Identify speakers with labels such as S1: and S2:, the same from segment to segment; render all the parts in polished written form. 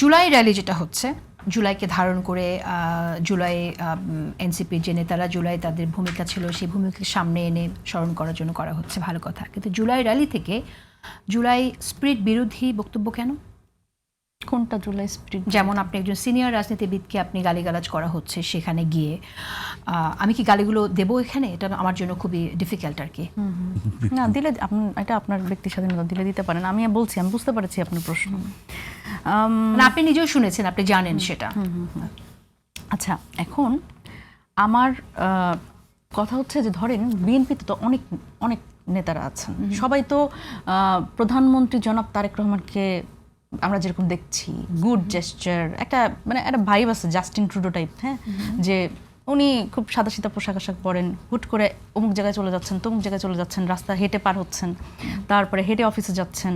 S1: July rally যেটা হচ্ছে, জুলাইকে ধারণ করে জুলাই এনসিপির যে নেতারা জুলাই তাদের ভূমিকা ছিল সেই ভূমিকাকে সামনে এনে স্মরণ করার জন্য করা হচ্ছে, ভালো কথা। কিন্তু জুলাই র্যালি থেকে জুলাই স্পিরিট বিরোধী বক্তব্য কেন?
S2: কোনটা জুলাই স্পিরিট?
S1: যেমন আপনি একজন সিনিয়র রাজনীতিবিদকে আপনি গালিগালাজ করা হচ্ছে সেখানে গিয়ে, আমি কি গালিগুলো দেবো এখানে? এটা আমার জন্য খুবই ডিফিকাল্ট আর কি।
S2: না দিলে এটা আপনার ব্যক্তি স্বাধীনতা, দিলে দিতে পারেন। আমি বলছি, আমি বুঝতে পারছি আপনার প্রশ্ন।
S1: না, আপনি নিজেও শুনেছেন, আপনি জানেন সেটা।
S2: আচ্ছা, এখন আমার কথা হচ্ছে যে ধরেন বিএনপিতে তো অনেক অনেক নেতারা আছেন, সবাই তো প্রধানমন্ত্রী জনাব তারেক রহমানকে আমরা যেরকম দেখছি গুড জেস্টার, একটা মানে একটা ভাইব আছে জাস্টিন ট্রুডো টাইপ, হ্যাঁ, যে উনি খুব সাদাসিধা পোশাক আশাক পরেন, হুট করে অমুক জায়গায় চলে যাচ্ছেন, তমুক জায়গায় চলে যাচ্ছেন, রাস্তা হেঁটে পার হচ্ছেন, তারপরে হেঁটে অফিসে যাচ্ছেন,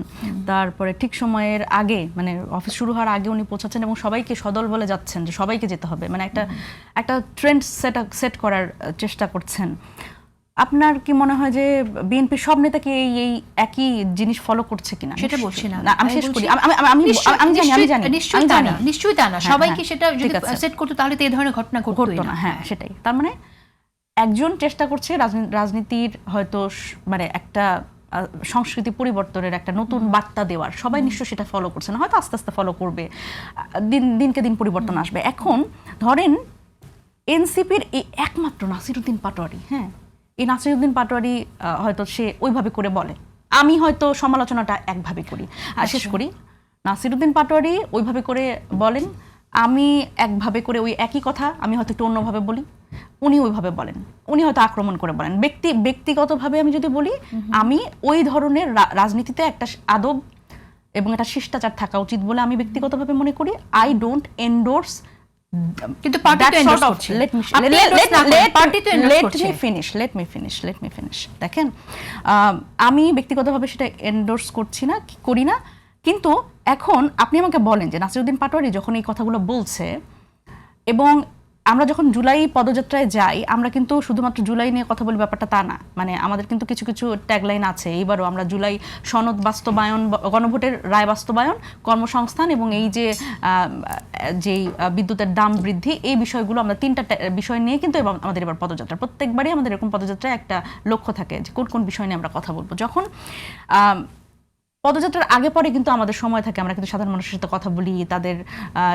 S2: তারপরে ঠিক সময়ের আগে মানে অফিস শুরু হওয়ার আগে উনি পৌঁছাচ্ছেন এবং সবাইকে সদল বলে যাচ্ছেন যে সবাইকে যেতে হবে, মানে একটা ট্রেন্ড সেট করার চেষ্টা করছেন। আপনার কি মনে হয় যে বিএনপির সব নেতা কি এই একই জিনিস ফলো করছে কিনা?
S1: সেটা বলছি না,
S2: আমি শেষ করি। আমি জানি
S1: নিশ্চয়ই তা না। সবাইকে সেটা যদি সেট করতো তাহলে তো এই ধরনের ঘটনা ঘটতো না।
S2: হ্যাঁ, সেটাই। তার মানে একজন চেষ্টা করছে রাজনীতির হয়তো মানে একটা সংস্কৃতি পরিবর্তনের একটা নতুন বার্তা দেওয়ার, সবাই নিশ্চয় সেটা ফলো করছে না, হয়তো আস্তে আস্তে ফলো করবে, দিনকে দিন পরিবর্তন আসবে। এখন ধরেন এনসিপির এই একমাত্র নাসিরউদ্দিন পাটোয়ারি, হ্যাঁ, এই নাসিরউদ্দিন পাটোয়ারি হয়তো সে ওইভাবে করে বলে, আমি হয়তো সমালোচনাটা একভাবে করি। আর শেষ করি, নাসিরউদ্দিন পাটোয়ারি ওইভাবে করে বলেন, আমি একভাবে করে ওই একই কথা আমি হয়তো একটু অন্যভাবে বলি, উনি ওইভাবে বলেন, উনি হয়তো আক্রমণ করে বলেন। ব্যক্তিগতভাবে আমি যদি বলি, আমি ওই ধরনের রাজনীতিতে একটা আদব এবং একটা শিষ্টাচার থাকা উচিত বলে আমি ব্যক্তিগতভাবে মনে করি। আই ডোন্ট এন্ডোর্স,
S1: কিন্তু পার্টি তো এন্ডোর্স করছে।
S2: Let me finish. দেখেন, আমি ব্যক্তিগতভাবে সেটা এন্ডোর্স করছি না, করি না। কিন্তু এখন আপনি আমাকে বলেন যে নাসিরউদ্দিন পাটোয়ারি যখন এই কথাগুলো বলছে এবং আমরা যখন জুলাই পদযাত্রায় যাই, আমরা কিন্তু শুধুমাত্র জুলাই নিয়ে কথা বলি ব্যাপারটা তা না, মানে আমাদের কিন্তু কিছু কিছু ট্যাগলাইন আছে। এইবারও আমরা জুলাই সনদ বাস্তবায়ন, গণভোটের রায় বাস্তবায়ন, কর্মসংস্থান এবং এই যে যেই বিদ্যুতের দাম বৃদ্ধি, এই বিষয়গুলো আমরা তিনটা বিষয় নিয়ে কিন্তু আমাদের এবার পদযাত্রা, প্রত্যেকবারই আমাদের এরকম পদযাত্রায় একটা লক্ষ্য থাকে যে কোন কোন বিষয় নিয়ে আমরা কথা বলবো। যখন পদযাত্রার আগে পরে কিন্তু আমাদের সময় থাকে, আমরা কিন্তু সাধারণ মানুষের সাথে কথা বলি, তাদের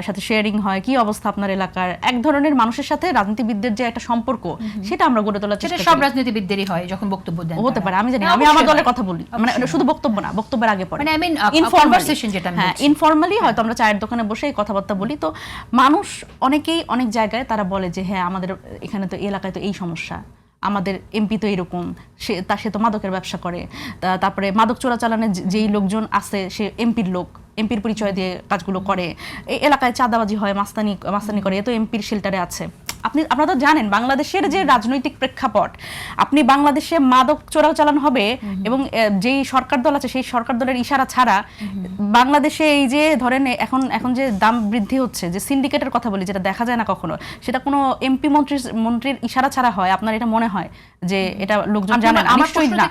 S2: সাথে শেয়ারিং হয়, কি অবস্থা আপনার এলাকার, এক ধরনের মানুষের সাথে রাজনীতিবিদদের যে একটা সম্পর্ক, সেটা আমরা গড়ে তোলার চেষ্টা করি।
S1: সব রাজনীতিবিদদেরই হয় যখন বক্তব্য দেন,
S2: হতে পারে, আমি জানি, আমি আমার দলের কথা বলি, মানে শুধু বক্তব্য না, বক্তব্যের আগে পরে,
S1: মানে আই মিন কনভারসেশন যেটা আমি বলছি,
S2: ইনফর্মালি হয়তো আমরা চায়ের দোকানে বসে এই কথাবার্তা বলি। তো মানুষ অনেকেই অনেক জায়গায় তারা বলে যে হ্যাঁ, আমাদের এখানে তো এই এলাকায় তো এই সমস্যা, আমাদের এমপি তো এরকম, সে তো মাদকের ব্যবসা করে, তারপরে মাদক চোরাচালানের যেই লোকজন আছে সে এমপির লোক, এমপির পরিচয় দিয়ে কাজগুলো করে, এই এলাকায় চাঁদাবাজি হয়, মাস্তানি করে, এ তো এমপির শেল্টারে আছে। আপনারা তো জানেন বাংলাদেশের যে রাজনৈতিক প্রেক্ষাপট, আপনি বাংলাদেশে মাদক চোরাচালান হবে এবং যেই সরকার দল আছে সেই সরকার দলের ইশারা ছাড়া বাংলাদেশে এই যে ধরেন এখন যে দাম বৃদ্ধি হচ্ছে, যে সিন্ডিকেটের কথা বলি, যেটা দেখা যায় না কখনো, সেটা কোনো এমপি মন্ত্রীর ইশারা ছাড়া হয়? আপনার এটা মনে হয় যে এটা লোকজন জানে না? নিশ্চয়ই না।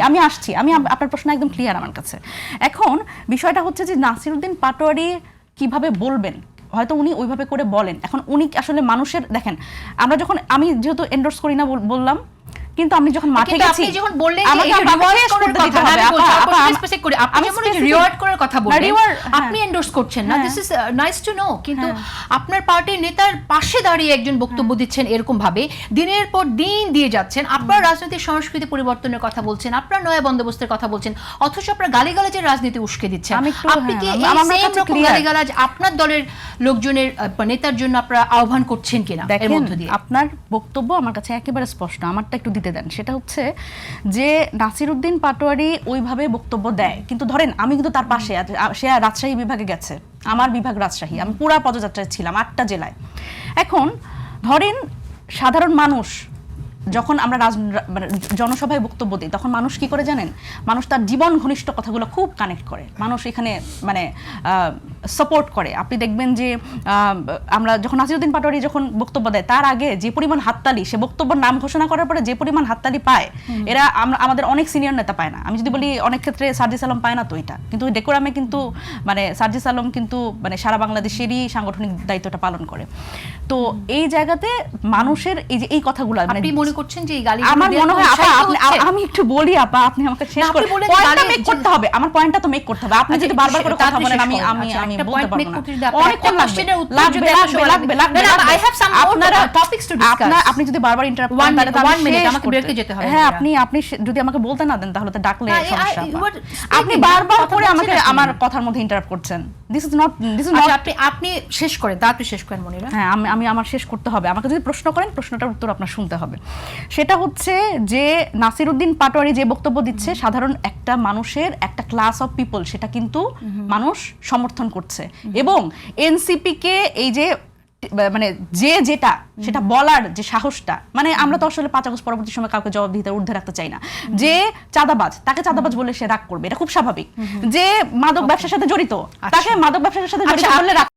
S2: আমি আপনার প্রশ্ন একদম ক্লিয়ার আমার কাছে। এখন বিষয়টা হচ্ছে যে নাসিরউদ্দিন পাটোয়ারি কিভাবে বলবেন, হয়তো উনি ওইভাবে করে বলেন। এখন উনি আসলে মানুষের, দেখেন, আমরা যখন, আমি যেহেতু এন্ডোর্স করি না বললাম, কিন্তু আমি যখন মাঠে গেছি,
S1: আপনি যখন বললেন যে রিওয়ার্ড করার কথা, আমি স্পেসিফিক করে আপনি যেমন রিওয়ার্ড করার কথা বললেন, আপনি এন্ডোর্স করছেন না, this is nice to know. কিন্তু আপনার পার্টির নেতার পাশে দাঁড়িয়ে একজন বক্তব্য দিচ্ছেন এরকম ভাবে, দিনের পর দিন দিয়ে যাচ্ছেন, আপনার রাজনৈতিক সংস্কৃতি পরিবর্তনের কথা বলছেন, আপনার নয়া বন্দোবস্তের কথা বলছেন, অথচ আপনার গালিগালাজের রাজনীতি উস্কে দিচ্ছেন। আপনি কি এই সেম রকম গালিগালাজ আপনার দলের লোকজনের নেতার জন্য আপনারা আহ্বান করছেন কিনা? এর মধ্য দিয়ে
S2: আপনার বক্তব্য আমার কাছে একেবারে স্পষ্ট, আমারটা একটু দিতে দেন। সেটা হচ্ছে যে নাসিরউদ্দিন পাটোয়ারি ওইভাবে বক্তব্য দেয়, কিন্তু ধরেন আমি কিন্তু তার পাশে, সে রাজশাহী বিভাগে গেছে, আমার বিভাগ রাজশাহী, আমি পুরা পদযাত্রায় ছিলাম 8টা জেলায়। এখন ধরেন সাধারণ মানুষ যখন আমরা জনসভায় বক্তব্য দিই, তখন মানুষ কি করে জানেন? মানুষ তার জীবন ঘনিষ্ঠ কথাগুলো খুব কানেক্ট করে। মানুষ এখানে মানে সাপোর্ট করে। আপনি দেখবেন যে আমরা যখন নাসিরউদ্দিন পাটোয়ারি যখন বক্তব্য দেয় তার আগে যে পরিমাণ হাততালি, সে বক্তব্যের নাম ঘোষণা করার পরে যে পরিমাণ হাততালি পায়, এরা আমাদের অনেক সিনিয়র নেতা পায় না। আমি যদি বলি অনেক ক্ষেত্রে সার্জিস আলম পায় না, তো এটা কিন্তু ডেকোরামে কিন্তু মানে সার্জিস আলম কিন্তু মানে সারা বাংলাদেশেরই সাংগঠনিক দায়িত্বটা পালন করে। তো এই জায়গাতে মানুষের এই যে এই কথাগুলো মানে
S1: আপনি মনে করছেন যে এই গালি
S2: আমার মনে হয় আপা আমি একটু বলি আপা, আপনি আমাকে শেষ করে পয়েন্টটা মেক করতে হবে, আমার পয়েন্টটা তো মেক করতে হবে। আপনি যদি বারবার করে কথা বলেন আমি বলতে পারবো না, অনেকক্ষণ লাগবে।
S1: I have some more topics to discuss.
S2: আপনি যদি বারবার ইন্টারাপ্ট করেন তাহলে
S1: 1 minute আমাকে ব্রেকে যেতে হবে।
S2: হ্যাঁ, আপনি যদি আমাকে বলতে না দেন তাহলে তো ডাকলে সমস্যা। আপনি
S1: speaking,
S2: বারবার
S1: কথা
S2: করে আমাকে
S1: বলছেন আপনি।
S2: আমার কথার মধ্যে ইন্টারাপ্ট করছেন। দিস ইজ নট
S1: আপনি শেষ করেন, তাড়াতাড়ি শেষ করেন মনিরা।
S2: হ্যাঁ, আমি আমার শেষ করতে হবে। আমাকে যদি প্রশ্ন করেন প্রশ্নটার উত্তর আপনার শুনতে হবে। সেটা হচ্ছে যে নাসিরউদ্দিন পাটোয়ারি যে বক্তব্য দিচ্ছে, সাধারণ একটা মানুষের একটা ক্লাস অফ পিপল সেটা কিন্তু মানুষ সমর্থন করছে, এবং এনসিপি কে এই যে মানে যেটা সেটা বলার যে সাহসটা, মানে আমরা তো আসলে 5 আগস্ট পরবর্তী সময় কাউকে জবাবদিহিতার ঊর্ধ্বে রাখতে চাই না। যে চাঁদাবাজ তাকে চাঁদাবাজ বলে সে রাগ করবে, এটা খুব স্বাভাবিক। যে মাদক ব্যবসার সাথে জড়িত তাকে মাদক ব্যবসার সাথে জড়িত বললে রাগ